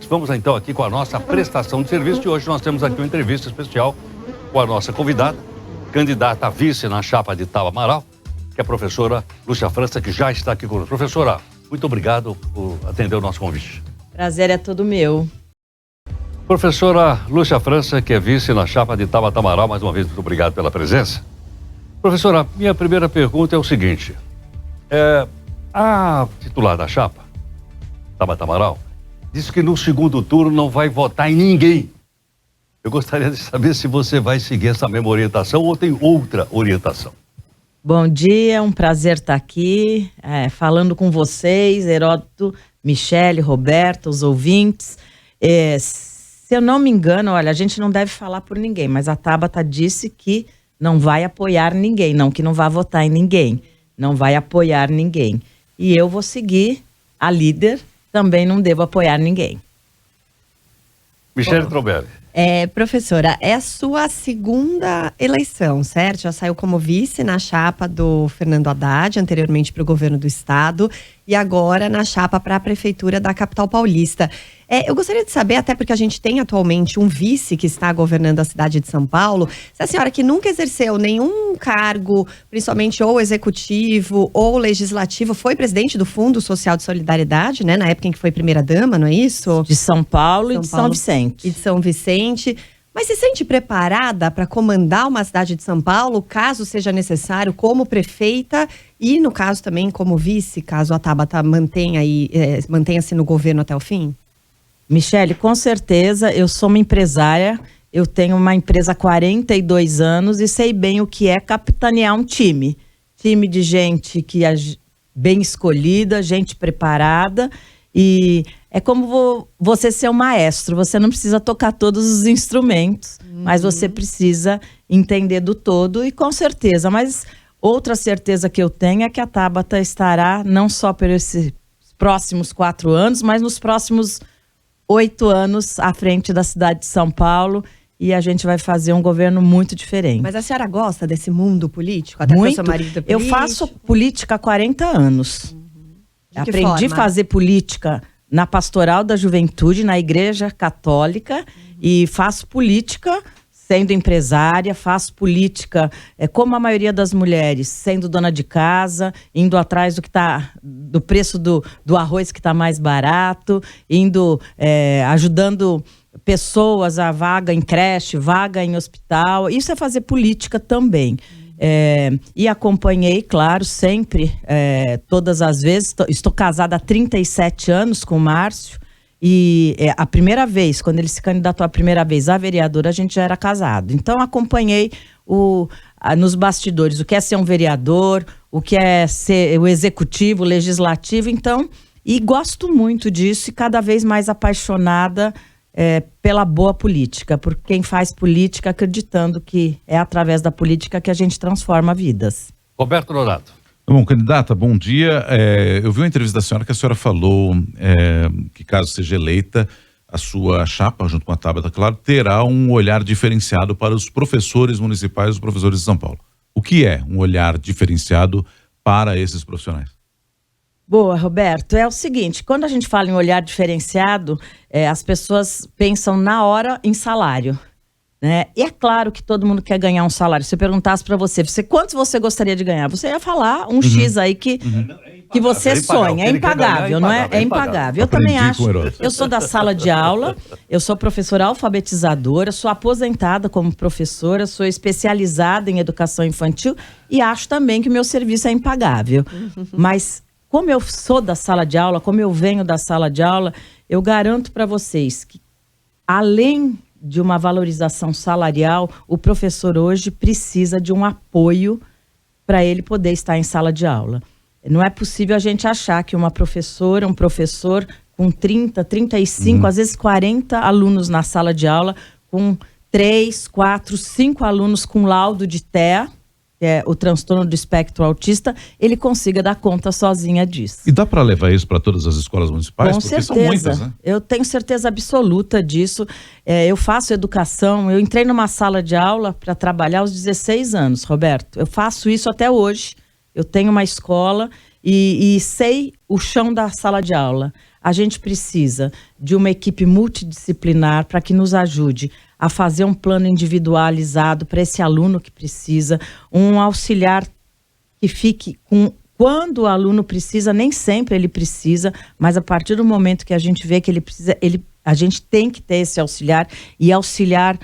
Vamos então aqui com a nossa prestação de serviço e hoje nós temos aqui uma entrevista especial com a nossa convidada, candidata a vice na chapa de Tabata Amaral, que é a professora Lúcia França, que já está aqui conosco. Professora, muito obrigado por atender o nosso convite. Prazer é todo meu. Professora Lúcia França, que é vice na chapa de Tabata Amaral, mais uma vez, muito obrigado pela presença. Professora, minha primeira pergunta é o seguinte, a titular da chapa, Tabata Amaral, disse que no segundo turno não vai votar em ninguém. Eu gostaria de saber se você vai seguir essa mesma orientação ou tem outra orientação. Bom dia, é um prazer estar aqui, falando com vocês, Heródoto, Michele, Roberto, os ouvintes. Se eu não me engano, olha, a gente não deve falar por ninguém, mas a Tabata disse que não vai apoiar ninguém, não que não vai votar em ninguém, não vai apoiar ninguém. E eu vou seguir a líder, também não devo apoiar ninguém. Michele Trombelli. Professora, é a sua segunda eleição, certo? Já saiu como vice na chapa do Fernando Haddad, anteriormente para o governo do estado, e agora na chapa para a prefeitura da capital paulista. Eu gostaria de saber, até porque a gente tem atualmente um vice que está governando a cidade de São Paulo, se a senhora que nunca exerceu nenhum cargo, principalmente ou executivo ou legislativo, foi presidente do Fundo Social de Solidariedade, né? Na época em que foi primeira-dama, não é isso? De São Paulo e de São Vicente. E de São Vicente. Mas se sente preparada para comandar uma cidade de São Paulo, caso seja necessário, como prefeita e, no caso, também como vice, caso a Tabata mantenha-se no governo até o fim? Michele, com certeza, eu sou uma empresária, eu tenho uma empresa há 42 anos e sei bem o que é capitanear um time. Time de gente que é bem escolhida, gente preparada, e é como você ser um maestro, você não precisa tocar todos os instrumentos, mas você precisa entender do todo e com certeza. Mas outra certeza que eu tenho é que a Tabata estará não só por esses próximos 4 anos, mas nos próximos 8 anos à frente da cidade de São Paulo, e a gente vai fazer um governo muito diferente. Mas a senhora gosta desse mundo político? Até muito. Seu marido é político? Eu faço política há 40 anos. Aprendi a fazer política na Pastoral da Juventude, na Igreja Católica, e faço política sendo empresária, faço política como a maioria das mulheres, sendo dona de casa, indo atrás do preço do arroz que está mais barato, ajudando pessoas a vaga em creche, vaga em hospital. Isso é fazer política também. E acompanhei, claro, sempre, todas as vezes. Estou casada há 37 anos com o Márcio. E a primeira vez, quando ele se candidatou a primeira vez a vereador, a gente já era casado. Então acompanhei nos bastidores o que é ser um vereador, o que é ser o executivo, o legislativo, então, e gosto muito disso e cada vez mais apaixonada pela boa política, por quem faz política acreditando que é através da política que a gente transforma vidas. Roberto Norato. Bom, candidata, bom dia. Eu vi uma entrevista da senhora que a senhora falou que caso seja eleita, a sua chapa, junto com a Tabata, claro, terá um olhar diferenciado para os professores municipais, os professores de São Paulo. O que é um olhar diferenciado para esses profissionais? Boa, Roberto. É o seguinte, quando a gente fala em olhar diferenciado, as pessoas pensam na hora em salário. Né? E é claro que todo mundo quer ganhar um salário. Se eu perguntasse para você, quanto você gostaria de ganhar? Você ia falar um X aí que você sonha. É impagável, não é? É impagável. Eu também acho. Eu sou da sala de aula, eu sou professora alfabetizadora, sou aposentada como professora, sou especializada em educação infantil e acho também que o meu serviço é impagável. Mas como eu sou da sala de aula, como eu venho da sala de aula, eu garanto para vocês que, além de uma valorização salarial, o professor hoje precisa de um apoio para ele poder estar em sala de aula. Não é possível a gente achar que uma professora, um professor com 30, 35, às vezes 40 alunos na sala de aula, com 3, 4, 5 alunos com laudo de TEA, que é o transtorno do espectro autista, ele consiga dar conta sozinha disso. E dá para levar isso para todas as escolas municipais? Com Porque certeza. São muitas, né? Eu tenho certeza absoluta disso. Eu faço educação, eu entrei numa sala de aula para trabalhar aos 16 anos, Roberto. Eu faço isso até hoje. Eu tenho uma escola e sei o chão da sala de aula. a gente precisa de uma equipe multidisciplinar para que nos ajude a fazer um plano individualizado para esse aluno que precisa, um auxiliar que fique com... Quando o aluno precisa, nem sempre ele precisa, mas a partir do momento que a gente vê que ele precisa, a gente tem que ter esse auxiliar, e auxiliar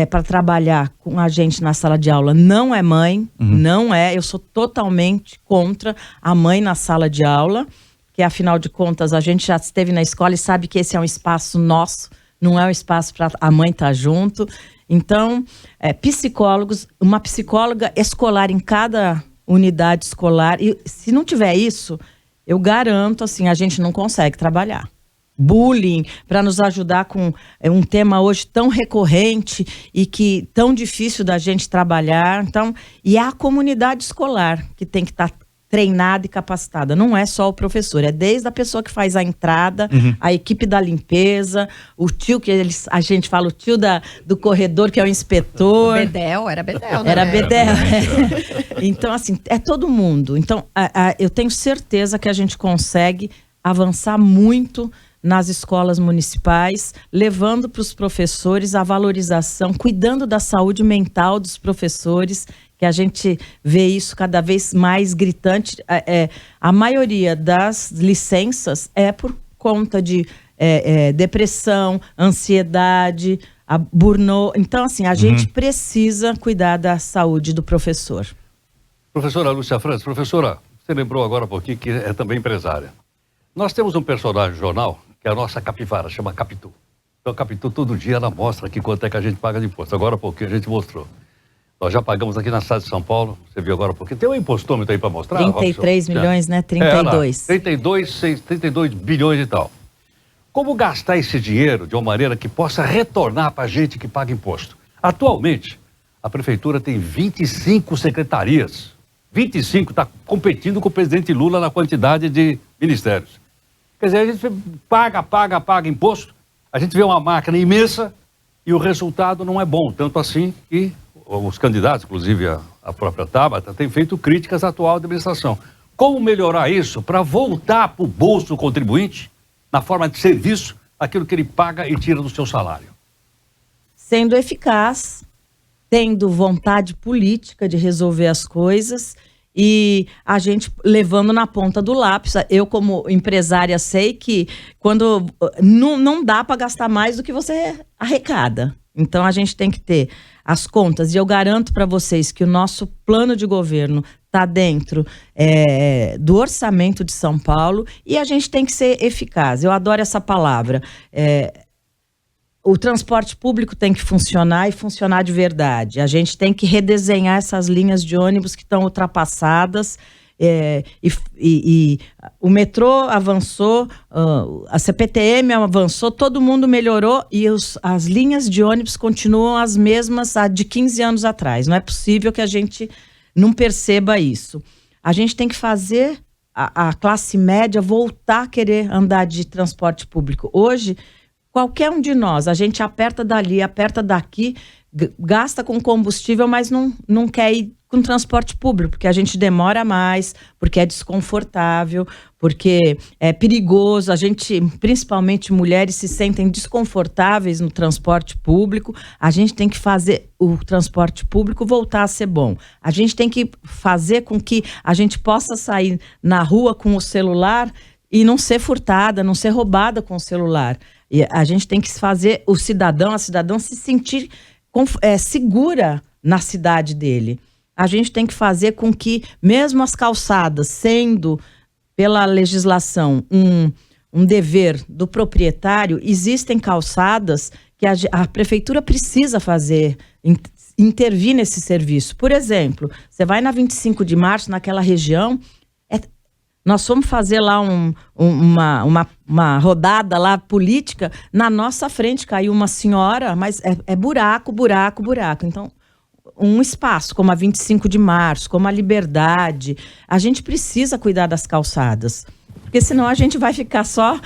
para trabalhar com a gente na sala de aula não é mãe, não é, eu sou totalmente contra a mãe na sala de aula, que afinal de contas a gente já esteve na escola e sabe que esse é um espaço nosso, não é um espaço para a mãe estar junto. Então, psicólogos, uma psicóloga escolar em cada unidade escolar, e se não tiver isso, eu garanto, assim, a gente não consegue trabalhar. Bullying, para nos ajudar com um tema hoje tão recorrente e que tão difícil da gente trabalhar. Então, e é a comunidade escolar que tem que estar treinada e capacitada. Não é só o professor, é desde a pessoa que faz a entrada, a equipe da limpeza, o tio que a gente fala, o tio do corredor, que é o inspetor. Bedel, era Bedel, né? Era Bedel. Então, assim, é todo mundo. Então, eu tenho certeza que a gente consegue avançar muito nas escolas municipais, levando para os professores a valorização, cuidando da saúde mental dos professores, que a gente vê isso cada vez mais gritante. A maioria das licenças é por conta de depressão, ansiedade, burnout. Então, assim, a gente precisa cuidar da saúde do professor. Professora Lúcia França, professora, você lembrou agora um pouquinho que é também empresária. Nós temos um personagem no jornal, que é a nossa capivara, chama Capitu. Então, a Capitu, todo dia, ela mostra aqui quanto é que a gente paga de imposto. Agora há pouquinho a gente mostrou. Nós já pagamos aqui na cidade de São Paulo, você viu agora há pouquinho. Tem um impostômetro aí para mostrar? 33 milhões, né? 32. 32 bilhões e tal. Como gastar esse dinheiro de uma maneira que possa retornar para a gente que paga imposto? Atualmente, a prefeitura tem 25 secretarias. 25 está competindo com o presidente Lula na quantidade de ministérios. Quer dizer, a gente paga imposto, a gente vê uma máquina imensa e o resultado não é bom. Tanto assim que os candidatos, inclusive a própria Tabata, têm feito críticas à atual administração. Como melhorar isso para voltar para o bolso do contribuinte, na forma de serviço, aquilo que ele paga e tira do seu salário? Sendo eficaz, tendo vontade política de resolver as coisas e a gente levando na ponta do lápis. Eu, como empresária, sei que quando não dá para gastar mais do que você arrecada. Então, a gente tem que ter as contas. E eu garanto para vocês que o nosso plano de governo está dentro do orçamento de São Paulo e a gente tem que ser eficaz. Eu adoro essa palavra. O transporte público tem que funcionar e funcionar de verdade. A gente tem que redesenhar essas linhas de ônibus que estão ultrapassadas. O metrô avançou, a CPTM avançou, todo mundo melhorou e as linhas de ônibus continuam as mesmas de 15 anos atrás. Não é possível que a gente não perceba isso. A gente tem que fazer a classe média voltar a querer andar de transporte público. Hoje, qualquer um de nós, a gente aperta dali, aperta daqui, gasta com combustível, mas não quer ir com transporte público, porque a gente demora mais, porque é desconfortável, porque é perigoso. A gente, principalmente mulheres, se sentem desconfortáveis no transporte público. A gente tem que fazer o transporte público voltar a ser bom. A gente tem que fazer com que a gente possa sair na rua com o celular e não ser furtada, não ser roubada com o celular. E a gente tem que fazer a cidadã se sentir segura na cidade dele. A gente tem que fazer com que, mesmo as calçadas, sendo pela legislação um dever do proprietário, existem calçadas que a prefeitura precisa fazer, intervir nesse serviço. Por exemplo, você vai na 25 de março, naquela região, nós fomos fazer lá uma rodada lá política, na nossa frente caiu uma senhora, mas é buraco. Então, um espaço como a 25 de março, como a Liberdade, a gente precisa cuidar das calçadas, porque senão a gente vai ficar só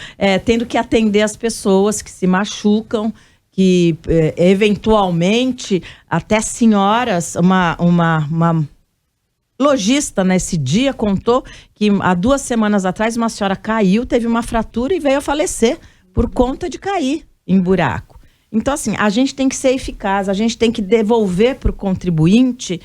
tendo que atender as pessoas que se machucam, que eventualmente até senhoras, lojista nesse dia contou que há 2 semanas atrás uma senhora caiu, teve uma fratura e veio a falecer por conta de cair em buraco. Então, assim, a gente tem que ser eficaz, a gente tem que devolver para o contribuinte.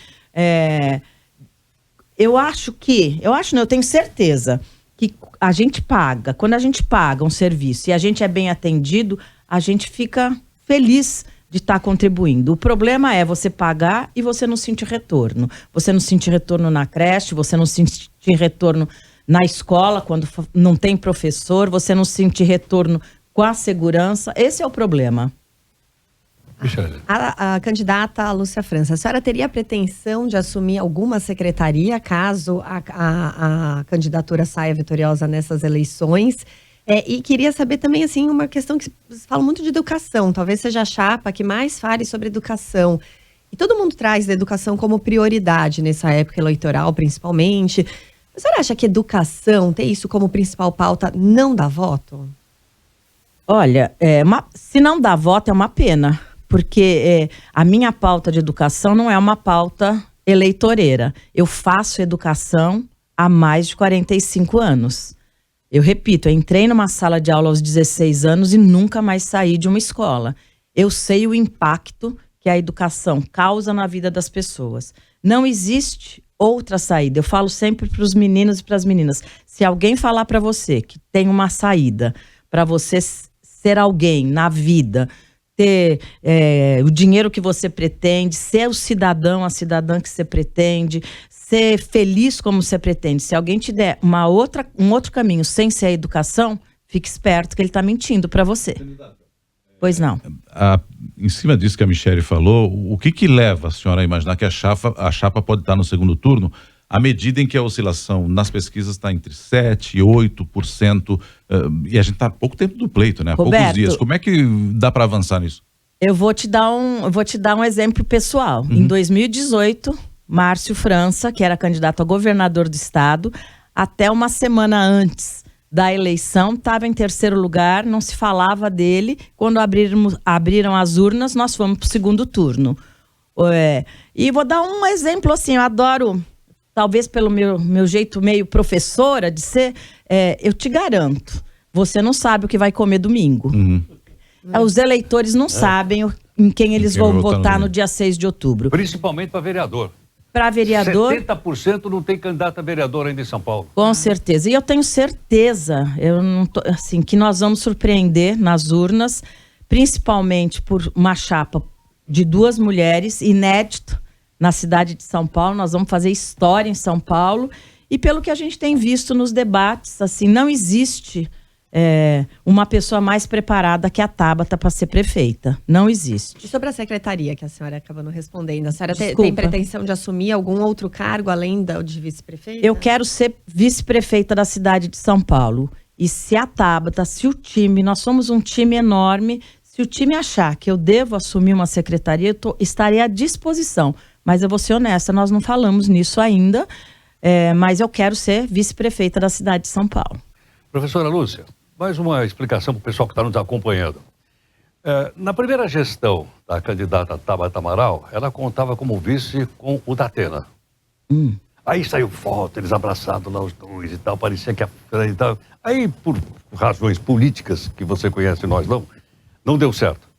Eu tenho certeza que a gente paga, quando a gente paga um serviço e a gente é bem atendido, a gente fica feliz de estar contribuindo. O problema é você pagar e você não sentir retorno. Você não sentir retorno na creche, você não sentir retorno na escola, quando não tem professor, você não sentir retorno com a segurança. Esse é o problema. A candidata Lúcia França, a senhora teria a pretensão de assumir alguma secretaria caso a candidatura saia vitoriosa nessas eleições? E queria saber também, assim, uma questão que se fala muito de educação, talvez seja a chapa que mais fale sobre educação. E todo mundo traz a educação como prioridade nessa época eleitoral, principalmente. A senhora acha que educação, ter isso como principal pauta, não dá voto? Olha, se não dá voto é uma pena, porque a minha pauta de educação não é uma pauta eleitoreira. Eu faço educação há mais de 45 anos. Eu repito, eu entrei numa sala de aula aos 16 anos e nunca mais saí de uma escola. Eu sei o impacto que a educação causa na vida das pessoas. Não existe outra saída. Eu falo sempre para os meninos e para as meninas, se alguém falar para você que tem uma saída para você ser alguém na vida, ter o dinheiro que você pretende, ser o cidadão, a cidadã que você pretende, ser feliz como você pretende. Se alguém te der um outro caminho sem ser a educação, fique esperto que ele está mentindo para você. Pois não. Em cima disso que a Michele falou, o que leva a senhora a imaginar que a chapa pode estar no segundo turno, à medida em que a oscilação nas pesquisas está entre 7% e 8%, e a gente está há pouco tempo do pleito, né? Há Roberto, poucos dias. Como é que dá para avançar nisso? Eu vou te dar um exemplo pessoal. Em 2018, Márcio França, que era candidato a governador do estado, até uma semana antes da eleição, estava em terceiro lugar, não se falava dele. Quando abriram as urnas, nós fomos para o segundo turno. E vou dar um exemplo assim, eu adoro, talvez pelo meu jeito meio professora de ser, eu te garanto, você não sabe o que vai comer domingo. Os eleitores não sabem em quem eles vão votar no dia 6 de outubro. Principalmente para vereador. Para vereador... 70% não tem candidato a vereador ainda em São Paulo. Com certeza. E eu tenho certeza, que nós vamos surpreender nas urnas, principalmente por uma chapa de 2 mulheres, inédito na cidade de São Paulo. Nós vamos fazer história em São Paulo. E pelo que a gente tem visto nos debates, assim, não existe uma pessoa mais preparada que a Tabata para ser prefeita. Não existe. E sobre a secretaria, que a senhora acaba não respondendo, a senhora Desculpa. tem pretensão de assumir algum outro cargo além de vice-prefeita? Eu quero ser vice-prefeita da cidade de São Paulo. E se a Tabata, se o time, nós somos um time enorme, se o time achar que eu devo assumir uma secretaria, estarei à disposição. Mas eu vou ser honesta, nós não falamos nisso ainda, mas eu quero ser vice-prefeita da cidade de São Paulo. Professora Lúcia, mais uma explicação para o pessoal que está nos acompanhando. Na primeira gestão da candidata Tabata Amaral, ela contava como vice com o Datena. Aí saiu foto, eles abraçados lá os dois e tal, parecia que e tal. Aí, por razões políticas que você conhece, nós não deu certo.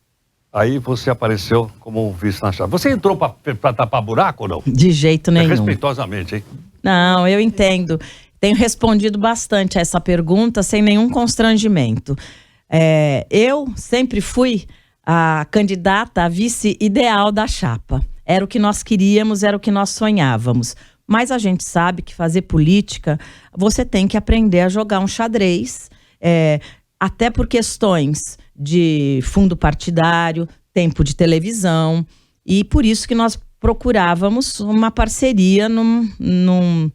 Aí você apareceu como vice na chapa. Você entrou para tapar buraco ou não? De jeito nenhum. Respeitosamente, hein? Não, eu entendo. Tenho respondido bastante a essa pergunta sem nenhum constrangimento. Eu sempre fui a candidata a vice ideal da chapa. Era o que nós queríamos, era o que nós sonhávamos. Mas a gente sabe que fazer política, você tem que aprender a jogar um xadrez, até por questões de fundo partidário, tempo de televisão, e por isso que nós procurávamos uma parceria num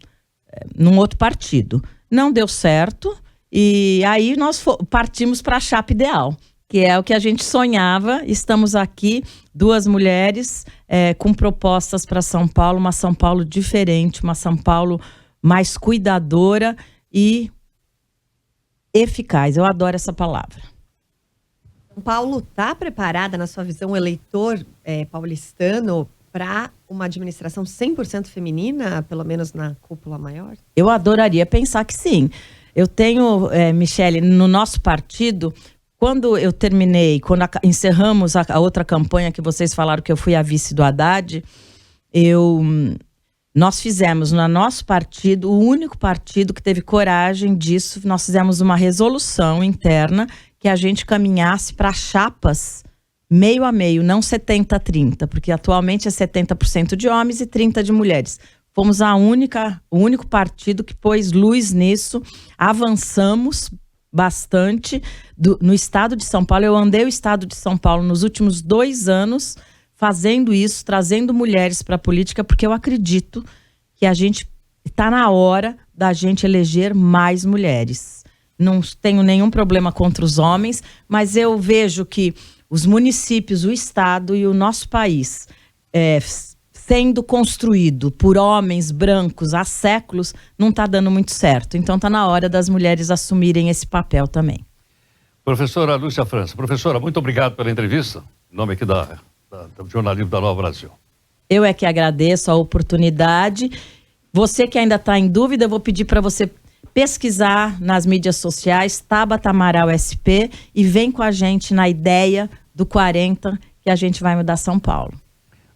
outro partido. Não deu certo, e aí nós partimos para a chapa ideal, que é o que a gente sonhava. Estamos aqui, 2 mulheres com propostas para São Paulo, uma São Paulo diferente, uma São Paulo mais cuidadora e eficaz. Eu adoro essa palavra. São Paulo está preparada, na sua visão, o eleitor paulistano para uma administração 100% feminina, pelo menos na cúpula maior? Eu adoraria pensar que sim. Eu tenho, Michele, no nosso partido, quando eu terminei, quando encerramos a outra campanha que vocês falaram que eu fui a vice do Haddad, nós fizemos no nosso partido, o único partido que teve coragem disso, nós fizemos uma resolução interna que a gente caminhasse para chapas meio a meio, não 70-30, porque atualmente é 70% de homens e 30% de mulheres. Fomos o único partido que pôs luz nisso, avançamos bastante no estado de São Paulo. Eu andei o estado de São Paulo nos últimos 2 anos fazendo isso, trazendo mulheres para a política, porque eu acredito que a gente está na hora da gente eleger mais mulheres. Não tenho nenhum problema contra os homens, mas eu vejo que os municípios, o estado e o nosso país sendo construído por homens brancos há séculos, não está dando muito certo. Então está na hora das mulheres assumirem esse papel também. Professora Lúcia França. Professora, muito obrigado pela entrevista. Em nome aqui do jornalismo da Nova Brasil. Eu é que agradeço a oportunidade. Você que ainda está em dúvida, eu vou pedir para você pesquisar nas mídias sociais, Tabata Amaral SP, e vem com a gente na ideia do 40, que a gente vai mudar São Paulo.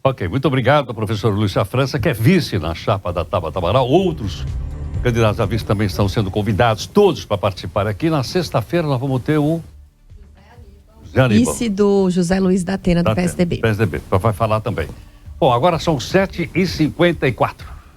Ok, muito obrigado, professora Lúcia França, que é vice na chapa da Tabata Amaral. Outros candidatos a vice também estão sendo convidados, todos para participar aqui. Na sexta-feira nós vamos ter o José Aníbal. Vice do José Luiz da Atena, do PSDB. PSDB, vai falar também. Bom, agora são 7h54.